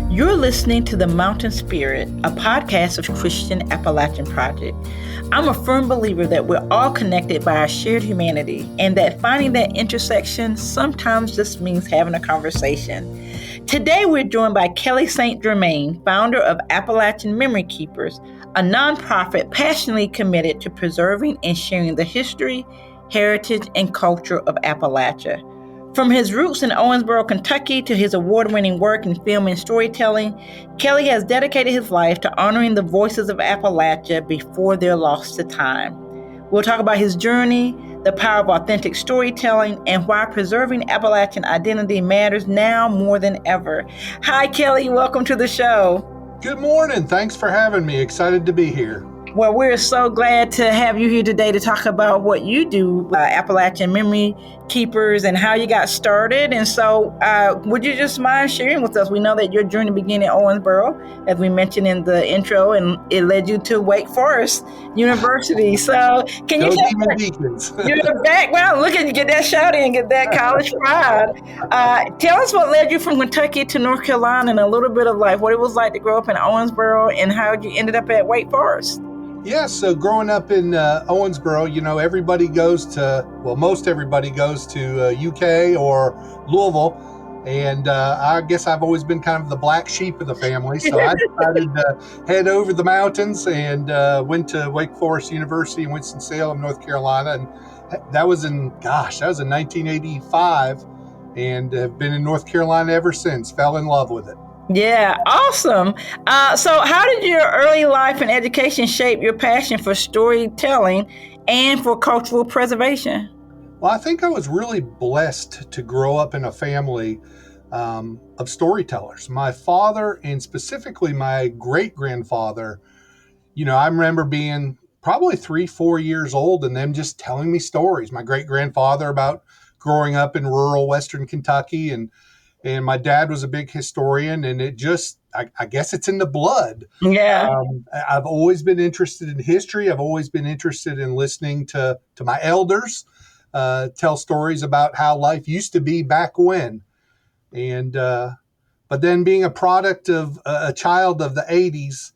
You're listening to The Mountain Spirit, a podcast of Christian Appalachian Project. I'm a firm believer that we're all connected by our shared humanity and that finding that intersection sometimes just means having a conversation. Today, we're joined by Kelley St. Germain, founder of Appalachian Memory Keepers, a nonprofit passionately committed to preserving and sharing the history, heritage, and culture of Appalachia. From his roots in Owensboro, Kentucky, to his award-winning work in film and storytelling, Kelley has dedicated his life to honoring the voices of Appalachia before they're lost to time. We'll talk about his journey, the power of authentic storytelling, and why preserving Appalachian identity matters now more than ever. Hi, Kelley. Welcome to the show. Good morning. Thanks for having me. Excited to be here. Well, we're so glad to have you here today to talk about what you do, Appalachian Memory Keepers, and how you got started. And so would you just mind sharing with us? We know that your journey began in Owensboro, as we mentioned in the intro, and it led you to Wake Forest University. So can you tell us your background? Look at you, get that shout in, get that college pride. Tell us what led you from Kentucky to North Carolina and a little bit of like what it was like to grow up in Owensboro and how you ended up at Wake Forest. Yeah, so growing up in Owensboro, everybody goes to, most everybody goes to UK or Louisville. And I guess I've always been kind of the black sheep of the family. So I decided to head over the mountains and went to Wake Forest University in Winston-Salem, North Carolina. And that was in 1985, and have been in North Carolina ever since. Fell in love with it. Yeah, awesome. So how did your early life and education shape your passion for storytelling and for cultural preservation? Well, I think I was really blessed to grow up in a family of storytellers. My father, and specifically my great-grandfather, I remember being probably 3-4 years old and them just telling me stories. My great-grandfather about growing up in rural Western Kentucky, and my dad was a big historian, and it just, I guess it's in the blood. Yeah. I've always been interested in history. I've always been interested in listening to my elders tell stories about how life used to be back when. And, but then being a product of a child of the 80s,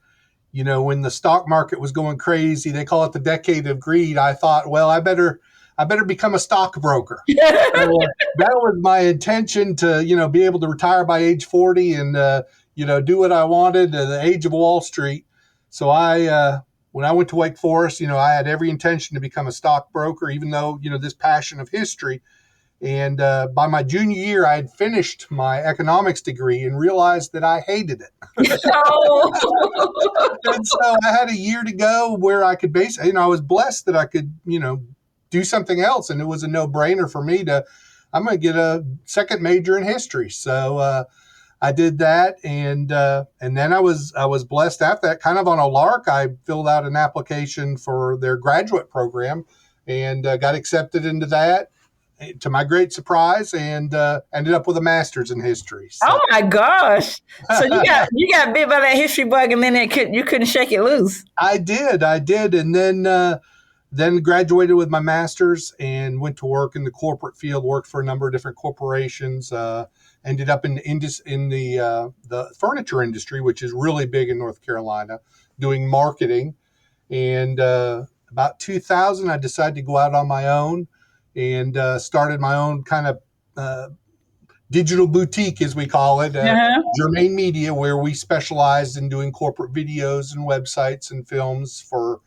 when the stock market was going crazy, they call it the decade of greed. I thought, well, I better become a stockbroker. So, that was my intention to, be able to retire by age 40 and, do what I wanted at the age of Wall Street. So when I went to Wake Forest, I had every intention to become a stockbroker, even though, this passion of history. And by my junior year, I had finished my economics degree and realized that I hated it. And so I had a year to go where I could basically, I was blessed that I could, do something else. And it was a no-brainer for me I'm going to get a second major in history. So I did that. And then I was blessed after that, kind of on a lark. I filled out an application for their graduate program and got accepted into that, to my great surprise, and ended up with a master's in history. So. Oh my gosh! So you got bit by that history bug, and then you couldn't shake it loose. I did, and then graduated with my master's and went to work in the corporate field. Worked for a number of different corporations. Ended up in the furniture industry, which is really big in North Carolina, doing marketing. And about 2000, I decided to go out on my own and started my own kind of digital boutique, as we call it, Germain Media, where we specialized in doing corporate videos and websites and films for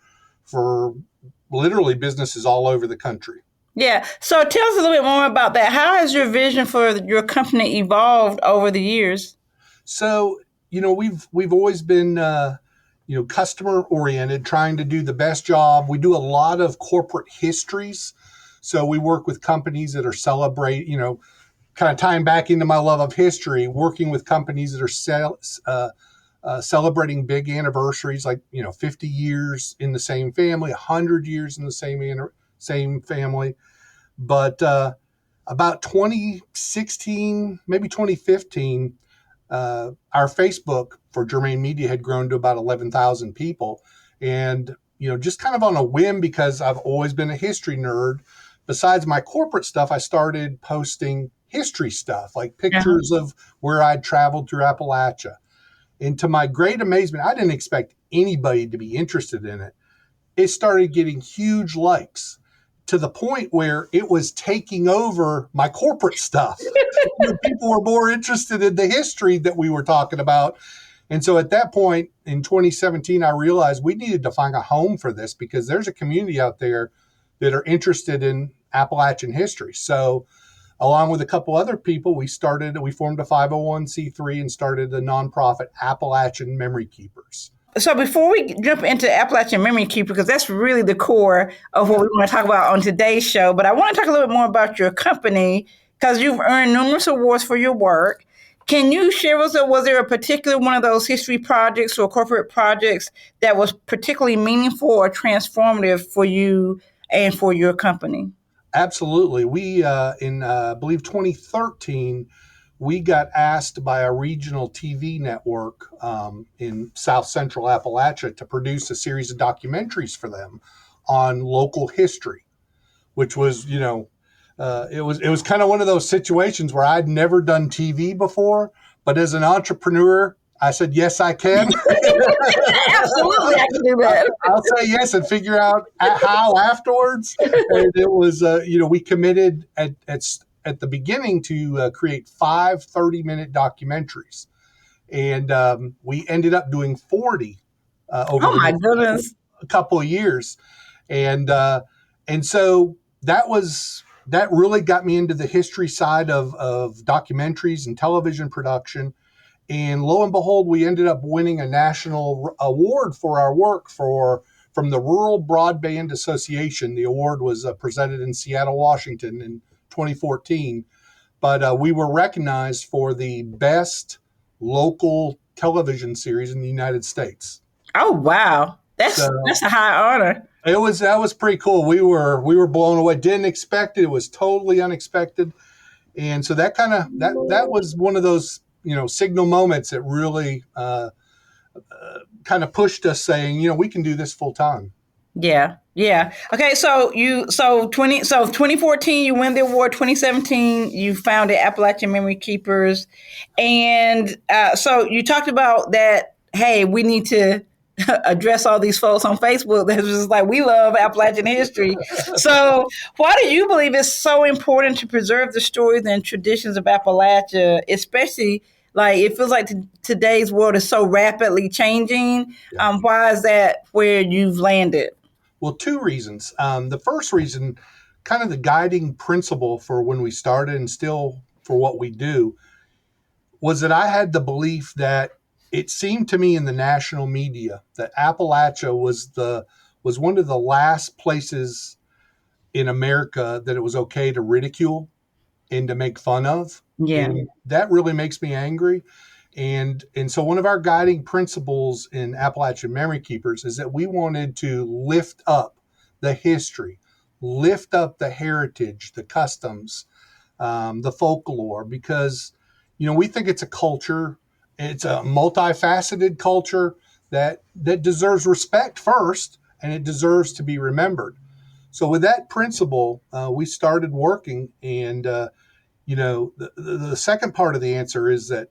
literally businesses all over the country. Yeah. So tell us a little bit more about that. How has your vision for your company evolved over the years? So, we've always been, customer oriented, trying to do the best job. We do a lot of corporate histories. So we work with companies that are celebrating, kind of tying back into my love of history, working with companies that are celebrating big anniversaries, like 50 years in the same family, 100 years in the same family. But about 2016, maybe 2015, our Facebook for Germain Media had grown to about 11,000 people, and just kind of on a whim, because I've always been a history nerd. Besides my corporate stuff, I started posting history stuff, like Uh-huh. pictures of where I'd traveled through Appalachia. And to my great amazement, I didn't expect anybody to be interested in it. It started getting huge likes to the point where it was taking over my corporate stuff. People were more interested in the history that we were talking about. And so at that point in 2017, I realized we needed to find a home for this because there's a community out there that are interested in Appalachian history. So along with a couple other people, we formed a 501c3 and started the nonprofit Appalachian Memory Keepers. So before we jump into Appalachian Memory Keeper, because that's really the core of what we want to talk about on today's show, but I want to talk a little bit more about your company because you've earned numerous awards for your work. Can you share with us, was there a particular one of those history projects or corporate projects that was particularly meaningful or transformative for you and for your company? Absolutely. We, I believe 2013, we got asked by a regional TV network in South Central Appalachia to produce a series of documentaries for them on local history, which was, it was kind of one of those situations where I'd never done TV before, but as an entrepreneur, I said, yes, I can. Absolutely, I can do that. I'll say yes and figure out how afterwards. And it was, we committed at the beginning to create 5 30-minute documentaries. And we ended up doing 40 over Oh the my next goodness. couple of years. And so that really got me into the history side of documentaries and television production. And lo and behold, we ended up winning a national award for our work from the Rural Broadband Association. The award was presented in Seattle, Washington in 2014. But we were recognized for the best local television series in the United States. Oh wow. So That's a high honor. that was pretty cool. We were blown away. Didn't expect it. It was totally unexpected. And so that was one of those signal moments that really kind of pushed us, saying we can do this full time. Yeah. Yeah. Okay. So 2014 you win the award. 2017 you founded Appalachian Memory Keepers, and so you talked about that. Hey, we need to address all these folks on Facebook that's just like, we love Appalachian history. So why do you believe it's so important to preserve the stories and traditions of Appalachia, especially like it feels like today's world is so rapidly changing? Yeah. Why is that where you've landed? Well, 2 reasons. The first reason, kind of the guiding principle for when we started and still for what we do, was that I had the belief that it seemed to me in the national media that Appalachia was one of the last places in America that it was okay to ridicule and to make fun of. Yeah. And that really makes me angry. And so one of our guiding principles in Appalachian Memory Keepers is that we wanted to lift up the history, lift up the heritage, the customs, the folklore, because we think it's a culture. It's a multifaceted culture that deserves respect first, and it deserves to be remembered. So with that principle, we started working. And the second part of the answer is that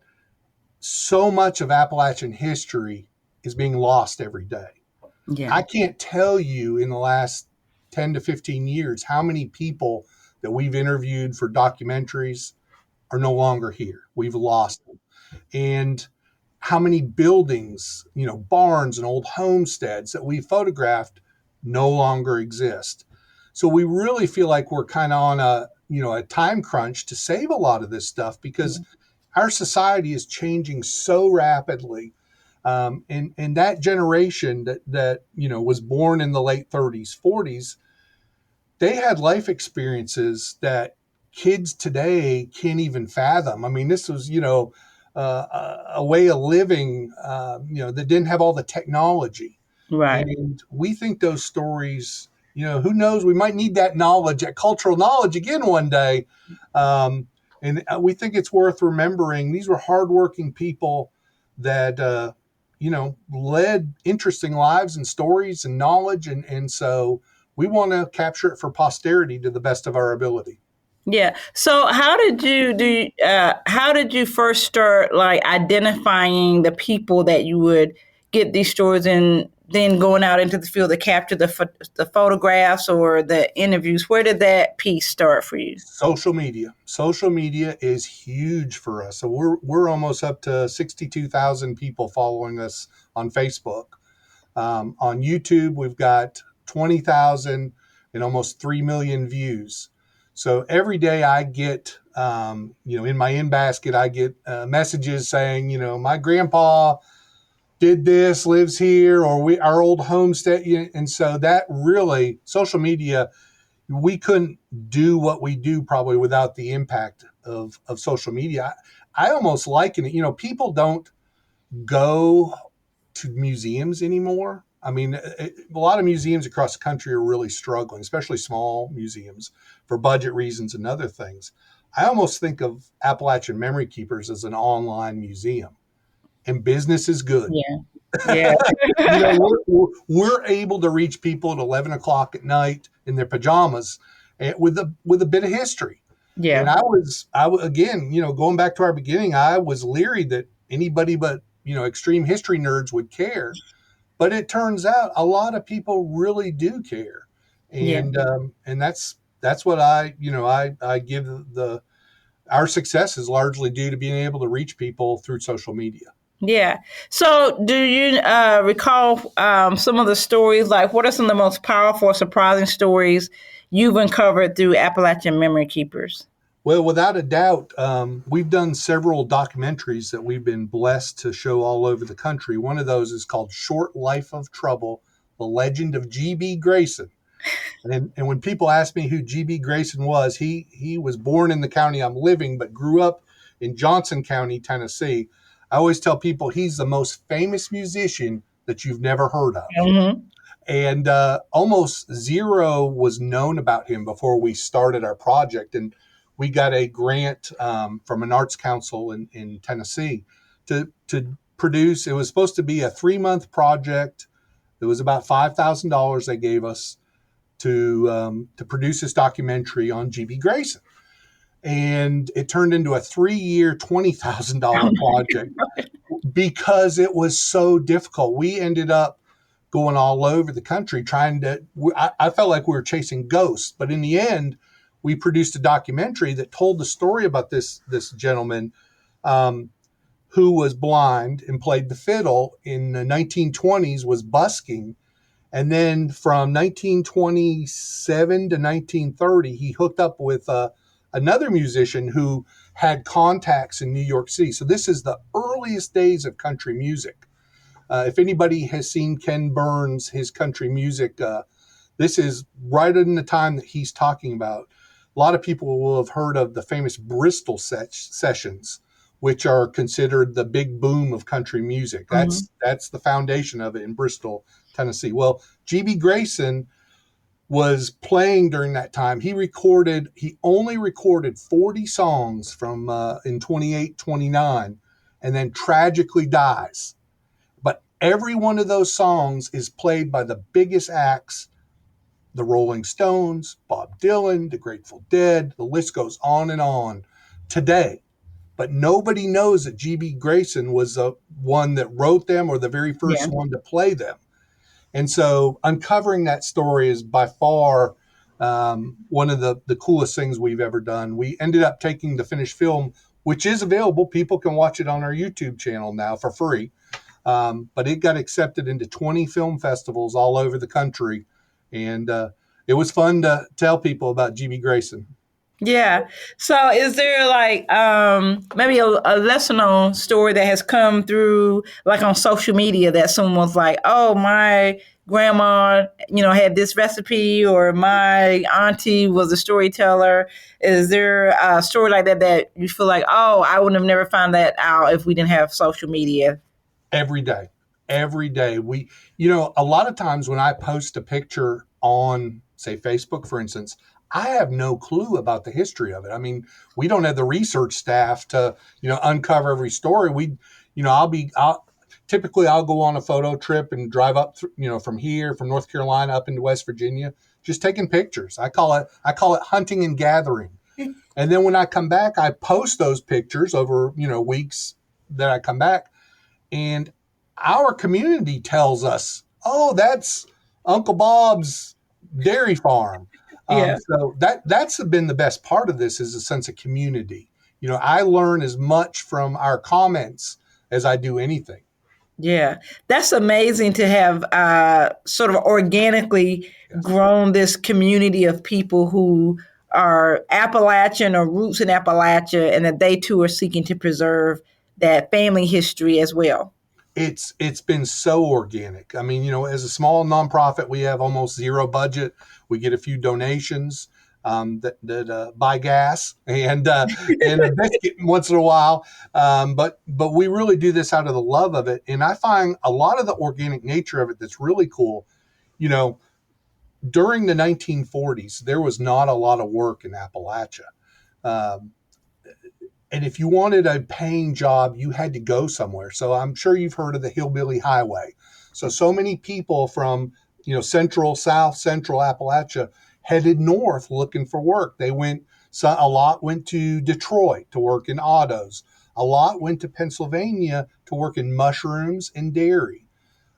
so much of Appalachian history is being lost every day. Yeah. I can't tell you in the last 10 to 15 years how many people that we've interviewed for documentaries are no longer here. We've lost them. And how many buildings, barns and old homesteads that we photographed no longer exist. So we really feel like we're kind of on a time crunch to save a lot of this stuff because our society is changing so rapidly. And that generation that was born in the late 30s, 40s, they had life experiences that kids today can't even fathom. I mean, this was, a way of living, that didn't have all the technology. Right. And we think those stories, who knows, we might need that knowledge, that cultural knowledge again one day. And we think it's worth remembering. These were hardworking people that, led interesting lives and stories and knowledge. And so we want to capture it for posterity to the best of our ability. Yeah. So how did you do? How did you first start like identifying the people that you would get these stories and then going out into the field to capture the photographs or the interviews? Where did that piece start for you? Social media. Social media is huge for us. So we're almost up to 62,000 people following us on Facebook. On YouTube, we've got 20,000 and almost 3 million views. So every day I get, in my in basket, I get messages saying, my grandpa did this, lives here, or our old homestead. And so that really, social media, we couldn't do what we do probably without the impact of social media. I almost liken it, people don't go to museums anymore. I mean, a lot of museums across the country are really struggling, especially small museums for budget reasons and other things. I almost think of Appalachian Memory Keepers as an online museum, and business is good. Yeah. Yeah. We're able to reach people at 11 o'clock at night in their pajamas with a bit of history. And Yeah. again, going back to our beginning, I was leery that anybody but, extreme history nerds would care. But it turns out a lot of people really do care. Yeah. And that's what I give our success is largely due to being able to reach people through social media. Yeah. So, do you recall some of the stories? Like, what are some of the most powerful, or surprising stories you've uncovered through Appalachian Memory Keepers? Well, without a doubt, we've done several documentaries that we've been blessed to show all over the country. One of those is called Short Life of Trouble, The Legend of G.B. Grayson. And when people ask me who G.B. Grayson was, he was born in the county I'm living, but grew up in Johnson County, Tennessee. I always tell people he's the most famous musician that you've never heard of. Mm-hmm. And almost zero was known about him before we started our project. And we got a grant from an arts council in Tennessee to produce. It was supposed to be a 3-month project. It was about $5,000 they gave us to produce this documentary on G.B. Grayson. And it turned into a 3-year, $20,000 project because it was so difficult. We ended up going all over the country trying to, I felt like we were chasing ghosts, but in the end, we produced a documentary that told the story about this gentleman who was blind and played the fiddle in the 1920s, was busking. And then from 1927 to 1930, he hooked up with another musician who had contacts in New York City. So this is the earliest days of country music. If anybody has seen Ken Burns, his country music, this is right in the time that he's talking about. A lot of people will have heard of the famous Bristol sessions, which are considered the big boom of country music. Mm-hmm. That's the foundation of it in Bristol, Tennessee. Well, G.B. Grayson was playing during that time. He only recorded 40 songs from in 28, 29, and then tragically dies. But every one of those songs is played by the biggest acts, the Rolling Stones, Bob Dylan, the Grateful Dead, the list goes on today. But nobody knows that G.B. Grayson was the one that wrote them or the very first Yeah. one to play them. And so uncovering that story is by far one of the coolest things we've ever done. We ended up taking the finished film, which is available. People can watch it on our YouTube channel now for free. But it got accepted into 20 film festivals all over the country. And it was fun to tell people about G.B. Grayson. Yeah. So is there like maybe a lesser known story that has come through like on social media that someone's like, oh, my grandma, had this recipe, or my auntie was a storyteller? Is there a story like that you feel like, oh, I would have never found that out if we didn't have social media? Every day. A lot of times when I post a picture on, say, Facebook, for instance, I have no clue about the history of it. I mean, we don't have the research staff to, uncover every story. Typically I'll go on a photo trip and drive up, from North Carolina up into West Virginia, just taking pictures. I call it hunting and gathering. And then when I come back, I post those pictures over, weeks that I come back. And our community tells us, oh, that's Uncle Bob's dairy farm. Yeah. So that's been the best part of this, is a sense of community. I learn as much from our comments as I do anything. Yeah, that's amazing to have sort of organically Yes. grown this community of people who are Appalachian or roots in Appalachia, and that they too are seeking to preserve that family history as well. It's been so organic. I mean, as a small nonprofit, we have almost zero budget. We get a few donations that buy gas and a biscuit once in a while. But we really do this out of the love of it, and I find a lot of the organic nature of it that's really cool. You know, During the 1940s, there was not a lot of work in Appalachia. Um, and if you wanted a paying job, you had to go somewhere. So I'm sure you've heard of the Hillbilly Highway. So many people from, south central Appalachia headed north looking for work. A lot went to Detroit to work in autos. A lot went to Pennsylvania to work in mushrooms and dairy.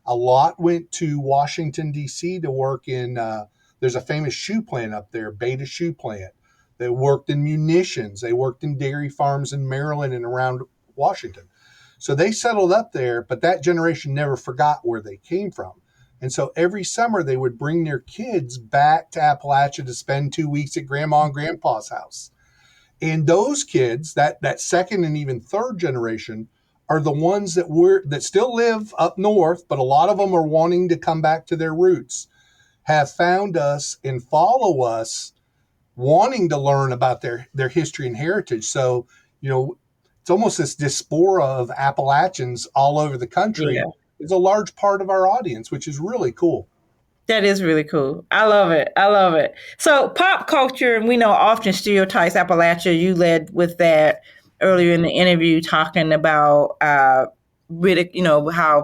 A lot went to Washington, D.C. to work in, there's a famous shoe plant up there, Beta Shoe Plant. They worked in munitions. They worked in dairy farms in Maryland and around Washington. So they settled up there, but that generation never forgot where they came from. And so every summer they would bring their kids back to Appalachia to spend 2 weeks at grandma and grandpa's house. And those kids, that second and even third generation, are the ones that still live up north, but a lot of them are wanting to come back to their roots, have found us and follow us, wanting to learn about their history and heritage. So, it's almost this diaspora of Appalachians all over the country Yeah. is a large part of our audience, which is really cool. That is really cool. I love it. I love it. So pop culture, and we know often stereotypes Appalachia. You led with that earlier in the interview, talking about how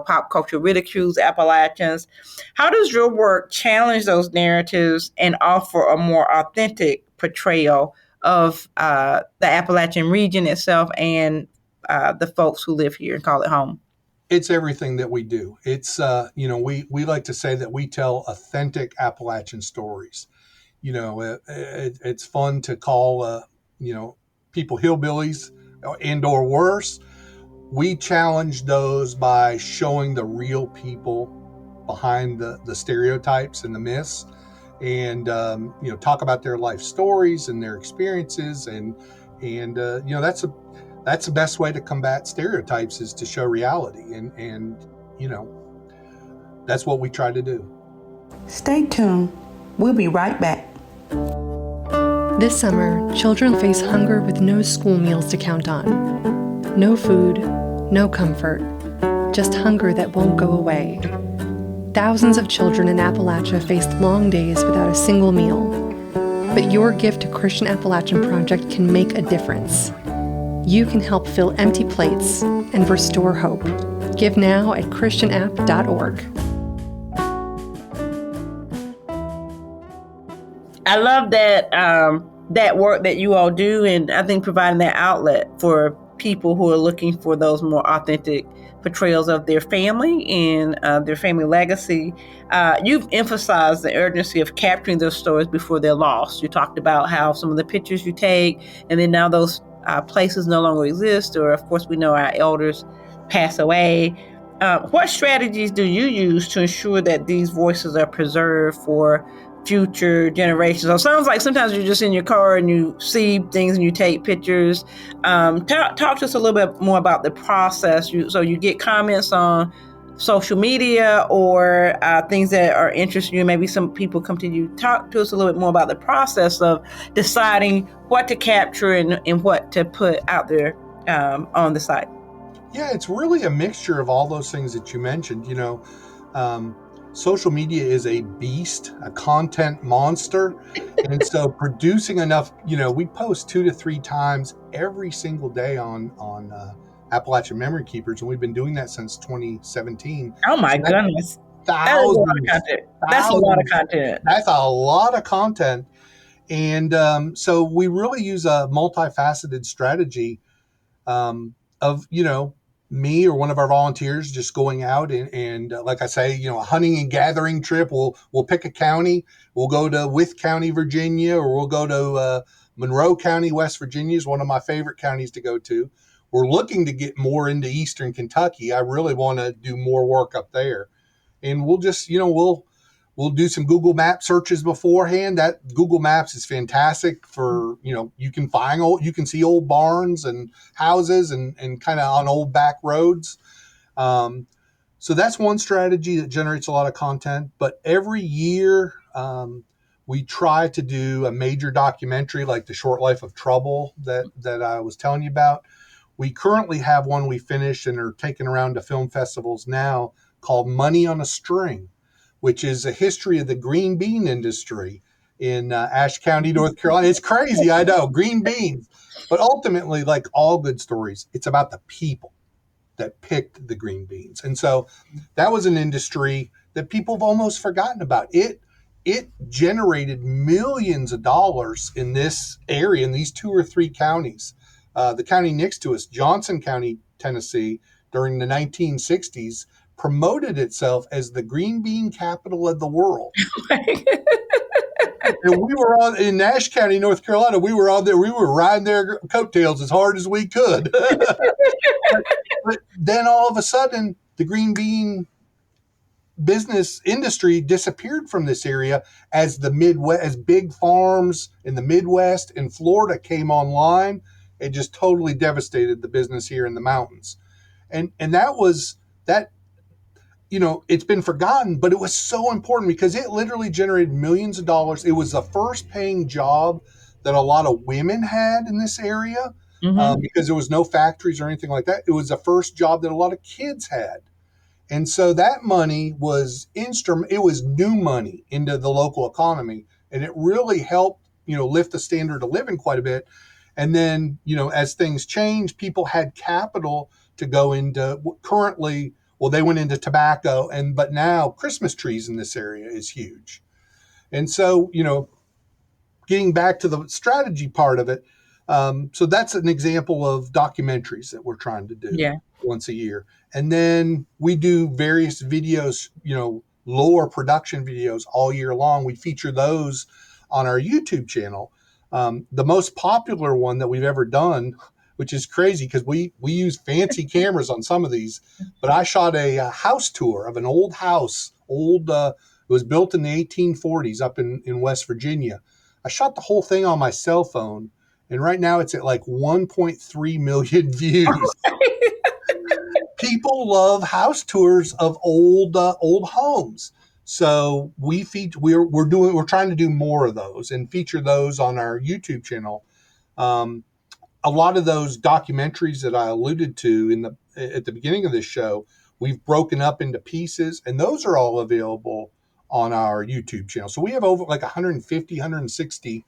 pop culture ridicules Appalachians. How does your work challenge those narratives and offer a more authentic portrayal of the Appalachian region itself and the folks who live here and call it home? It's everything that we do. It's we like to say that we tell authentic Appalachian stories. It's fun to call people hillbillies and or worse. We challenge those by showing the real people behind the stereotypes and the myths, and talk about their life stories and their experiences, and that's the best way to combat stereotypes, is to show reality, and that's what we try to do. Stay tuned. We'll be right back. This summer, children face hunger with no school meals to count on. No food, no comfort, just hunger that won't go away. Thousands of children in Appalachia faced long days without a single meal. But your gift to Christian Appalachian Project can make a difference. You can help fill empty plates and restore hope. Give now at christianapp.org. I love that work that you all do, and I think providing that outlet for people who are looking for those more authentic portrayals of their family and their family legacy. You've emphasized the urgency of capturing those stories before they're lost. You talked about how some of the pictures you take, and then now those places no longer exist, or of course we know our elders pass away. What strategies do you use to ensure that these voices are preserved for future generations? So it sounds like sometimes you're just in your car and you see things and you take pictures. Talk to us a little bit more about the process. So you get comments on social media or things that are interesting you. Maybe some people come to you. Talk to us a little bit more about the process of deciding what to capture and what to put out there on the site. Yeah, it's really a mixture of all those things that you mentioned. Social media is a beast, a content monster. And so producing enough, we post 2 to 3 times every single day on Appalachian Memory Keepers. And we've been doing that since 2017. Oh my goodness. Thousands. That's a lot of content. That's a lot of content. And so we really use a multifaceted strategy of, me or one of our volunteers just going out and like I say, a hunting and gathering trip. We'll pick a county. We'll go to Wythe County, Virginia, or we'll go to Monroe County, West Virginia is one of my favorite counties to go to. We're looking to get more into Eastern Kentucky. I really want to do more work up there. And we'll just, we'll do some Google Map searches beforehand. That Google Maps is fantastic for, you can see old barns and houses and kind of on old back roads. So that's one strategy that generates a lot of content. But every year, we try to do a major documentary like The Short Life of Trouble that I was telling you about. We currently have one we finished and are taken around to film festivals now called Money on a String, which is a history of the green bean industry in Ashe County, North Carolina. It's crazy, I know, green beans. But ultimately, like all good stories, it's about the people that picked the green beans. And so that was an industry that people have almost forgotten about. It generated millions of dollars in this area, in these 2 or 3 counties. The county next to us, Johnson County, Tennessee, during the 1960s, promoted itself as the green bean capital of the world. And we were in Ashe County, North Carolina. We were on there. We were riding their coattails as hard as we could. but then all of a sudden, the green bean business industry disappeared from this area as the Midwest, as big farms in the Midwest and Florida came online. It just totally devastated the business here in the mountains. And that was that. It's been forgotten, but it was so important because it literally generated millions of dollars. It was the first paying job that a lot of women had in this area because there was no factories or anything like that. It was the first job that a lot of kids had. And so that money was it was new money into the local economy. And it really helped, lift the standard of living quite a bit. And then, as things changed, people had capital to go into currently. Well, they went into tobacco, but now Christmas trees in this area is huge. And so, getting back to the strategy part of it, so that's an example of documentaries that we're trying to do once a year. And then we do various videos, lower production videos all year long. We feature those on our YouTube channel. The most popular one that we've ever done, which is crazy because we use fancy cameras on some of these, but I shot a house tour of an old house. It was built in the 1840s up in West Virginia. I shot the whole thing on my cell phone, and right now it's at like 1.3 million views. People love house tours of old homes. So we're trying to do more of those and feature those on our YouTube channel. A lot of those documentaries that I alluded to at the beginning of this show, we've broken up into pieces, and those are all available on our YouTube channel. So we have over like 150, 160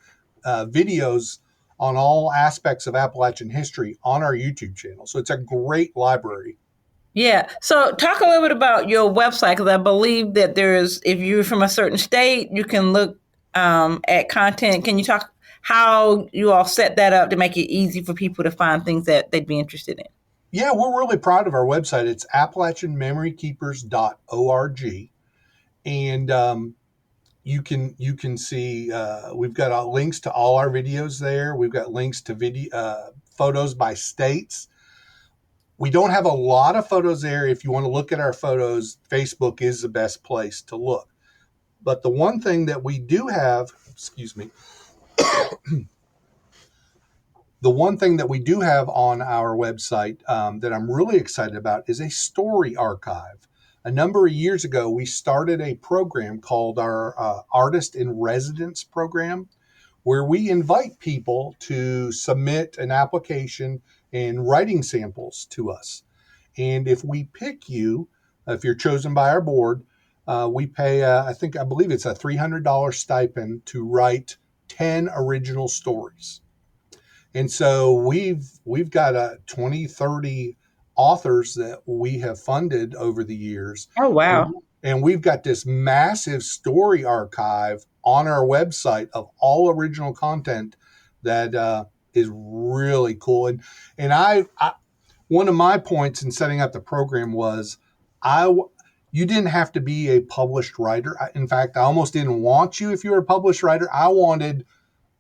videos on all aspects of Appalachian history on our YouTube channel. So it's a great library. Yeah. So talk a little bit about your website, because I believe that if you're from a certain state, you can look at content. Can you talk how you all set that up to make it easy for people to find things that they'd be interested in? Yeah, we're really proud of our website. It's AppalachianMemoryKeepers.org. And you can see we've got links to all our videos there. We've got links to photos by states. We don't have a lot of photos there. If you want to look at our photos, Facebook is the best place to look. But the one thing that we do have, the one thing that we do have on our website that I'm really excited about is a story archive. A number of years ago, we started a program called our Artist in Residence program, where we invite people to submit an application and writing samples to us. And if we pick you, if you're chosen by our board, we pay, I believe it's a $300 stipend to write 10 original stories. And so we've got 20, 30 authors that we have funded over the years. Oh, wow. And we've got this massive story archive on our website of all original content that is really cool. And I one of my points in setting up the program was you didn't have to be a published writer. In fact, I almost didn't want you if you were a published writer. I wanted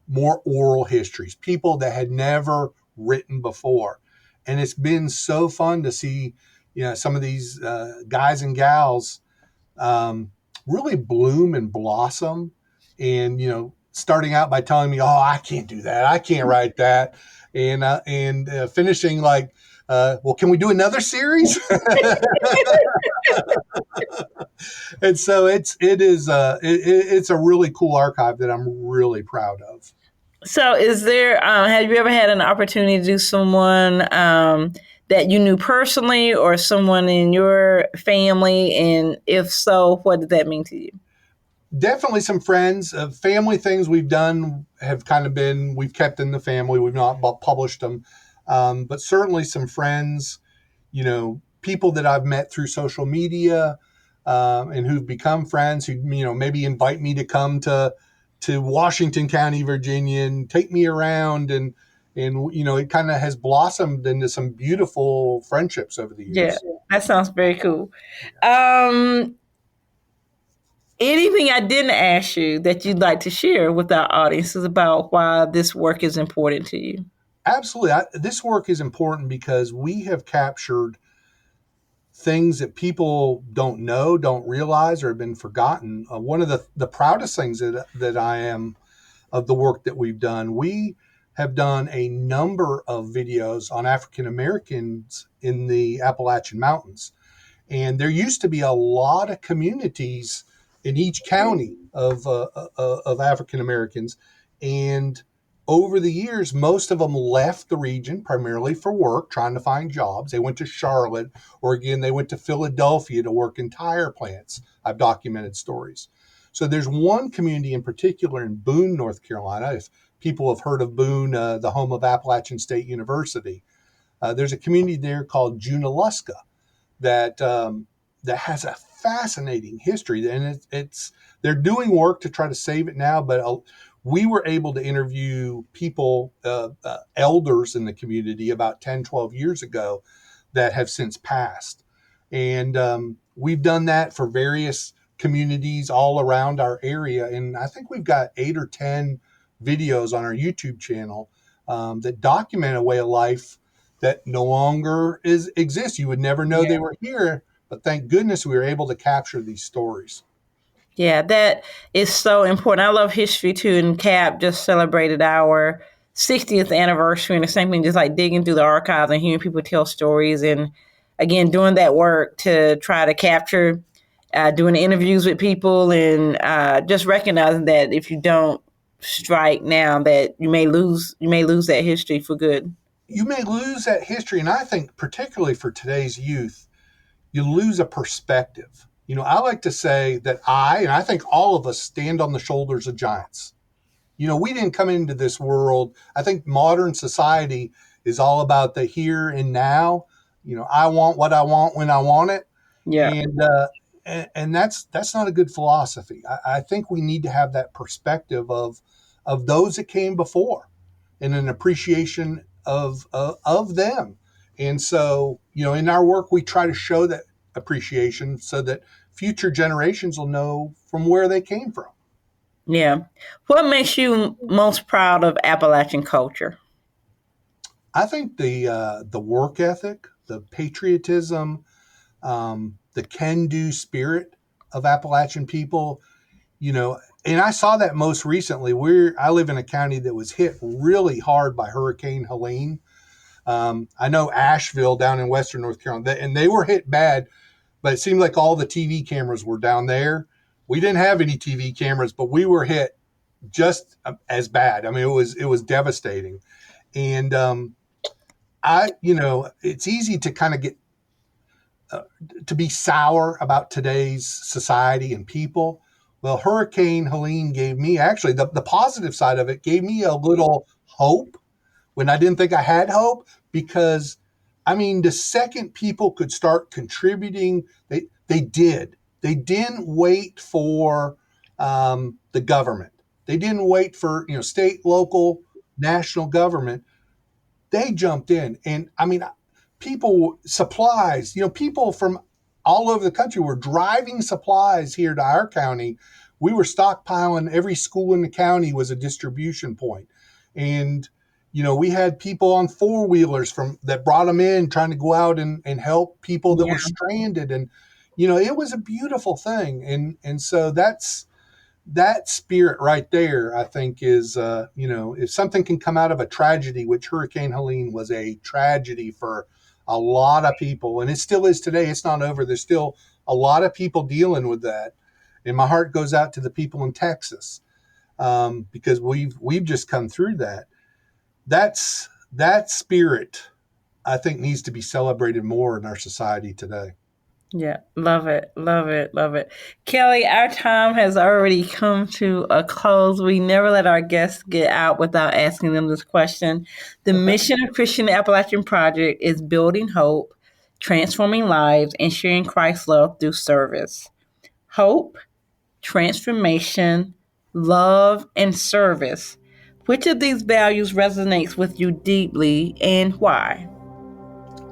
more oral histories, people that had never written before. And it's been so fun to see, some of these guys and gals really bloom and blossom. And, starting out by telling me, oh, I can't do that. I can't write that. And finishing like, well, can we do another series? And so it's a really cool archive that I'm really proud of. So is there, have you ever had an opportunity to do someone that you knew personally or someone in your family? And if so, what did that mean to you? Definitely some friends. Family things we've done have kind of been, we've kept in the family. We've not published them. But certainly some friends, people that I've met through social media and who've become friends who, maybe invite me to come to Washington County, Virginia, and take me around. And it kind of has blossomed into some beautiful friendships over the years. Yeah, that sounds very cool. Anything I didn't ask you that you'd like to share with our audiences about why this work is important to you? Absolutely. This work is important because we have captured things that people don't know, don't realize, or have been forgotten. One of the proudest things that I am of the work that we've done, we have done a number of videos on African Americans in the Appalachian Mountains. And there used to be a lot of communities in each county of African Americans. And over the years, most of them left the region primarily for work, trying to find jobs. They went to Charlotte, or again, they went to Philadelphia to work in tire plants. I've documented stories. So there's one community in particular in Boone, North Carolina. If people have heard of Boone, the home of Appalachian State University, there's a community there called Junaluska that has a fascinating history, and they're doing work to try to save it now. But we were able to interview people, elders in the community about 10, 12 years ago that have since passed. And we've done that for various communities all around our area. And I think we've got 8 or 10 videos on our YouTube channel that document a way of life that no longer exists. You would never know they were here, but thank goodness we were able to capture these stories. Yeah, that is so important. I love history too, and CAP just celebrated our 60th anniversary, and the same thing, just like digging through the archives and hearing people tell stories, and again, doing that work to try to capture, doing interviews with people, and just recognizing that if you don't strike now, that you may lose that history for good. You may lose that history, and I think particularly for today's youth, you lose a perspective. I like to say that I think all of us stand on the shoulders of giants. We didn't come into this world. I think modern society is all about the here and now. I want what I want when I want it. Yeah. And that's not a good philosophy. I think we need to have that perspective of those that came before and an appreciation of them. And so, in our work, we try to show that appreciation so that future generations will know from where they came from. Yeah. What makes you most proud of Appalachian culture? I think the work ethic, the patriotism, the can-do spirit of Appalachian people, and I saw that most recently. I live in a county that was hit really hard by Hurricane Helene. I know Asheville down in Western North Carolina, and they were hit bad, but it seemed like all the TV cameras were down there. We didn't have any TV cameras, but we were hit just as bad. I mean, it was devastating. And it's easy to kind of get to be sour about today's society and people. Well, Hurricane Helene gave me, actually, the positive side of it gave me a little hope when I didn't think I had hope, because, the second people could start contributing, they did. They didn't wait for the government. They didn't wait for, state, local, national government. They jumped in. And I mean, supplies, people from all over the country were driving supplies here to our county. We were stockpiling. Every school in the county was a distribution point. And, we had people on four-wheelers that brought them in, trying to go out and help people that were stranded. And, it was a beautiful thing. And so that spirit right there, I think, is, if something can come out of a tragedy, which Hurricane Helene was a tragedy for a lot of people, and it still is today. It's not over. There's still a lot of people dealing with that. And my heart goes out to the people in Texas, because we've just come through that. That spirit, I think, needs to be celebrated more in our society today. Yeah, love it, love it, love it. Kelley, our time has already come to a close. We never let our guests get out without asking them this question. The mission of Christian Appalachian Project is building hope, transforming lives, and sharing Christ's love through service. Hope, transformation, love, and service. Which of these values resonates with you deeply, and why?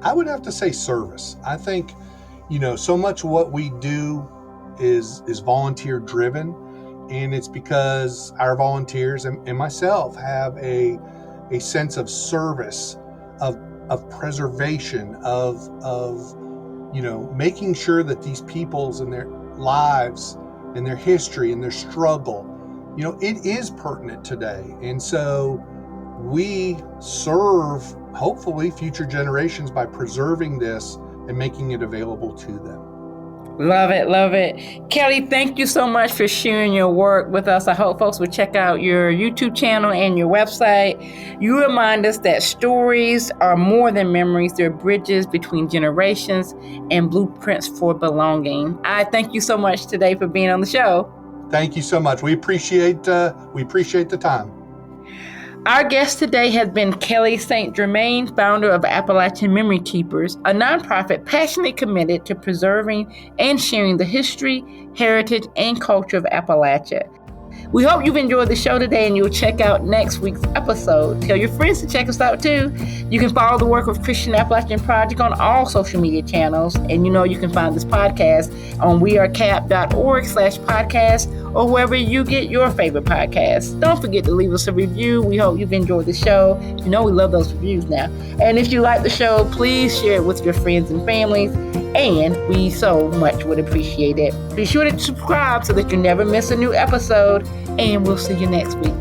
I would have to say service. I think, so much of what we do is volunteer driven, and it's because our volunteers and myself have a sense of service, of preservation, of making sure that these peoples and their lives and their history and their struggle, it is pertinent today. And so we serve, hopefully, future generations by preserving this and making it available to them. Love it, love it. Kelley, thank you so much for sharing your work with us. I hope folks will check out your YouTube channel and your website. You remind us that stories are more than memories. They're bridges between generations and blueprints for belonging. I thank you so much today for being on the show. Thank you so much. We appreciate the time. Our guest today has been Kelley St. Germain, founder of Appalachian Memory Keepers, a nonprofit passionately committed to preserving and sharing the history, heritage, and culture of Appalachia. We hope you've enjoyed the show today and you'll check out next week's episode. Tell your friends to check us out too. You can follow the work of Christian Appalachian Project on all social media channels. And you can find this podcast on wearecap.org/podcast or wherever you get your favorite podcasts. Don't forget to leave us a review. We hope you've enjoyed the show. We love those reviews now. And if you like the show, please share it with your friends and families. And we so much would appreciate it. Be sure to subscribe so that you never miss a new episode. And we'll see you next week.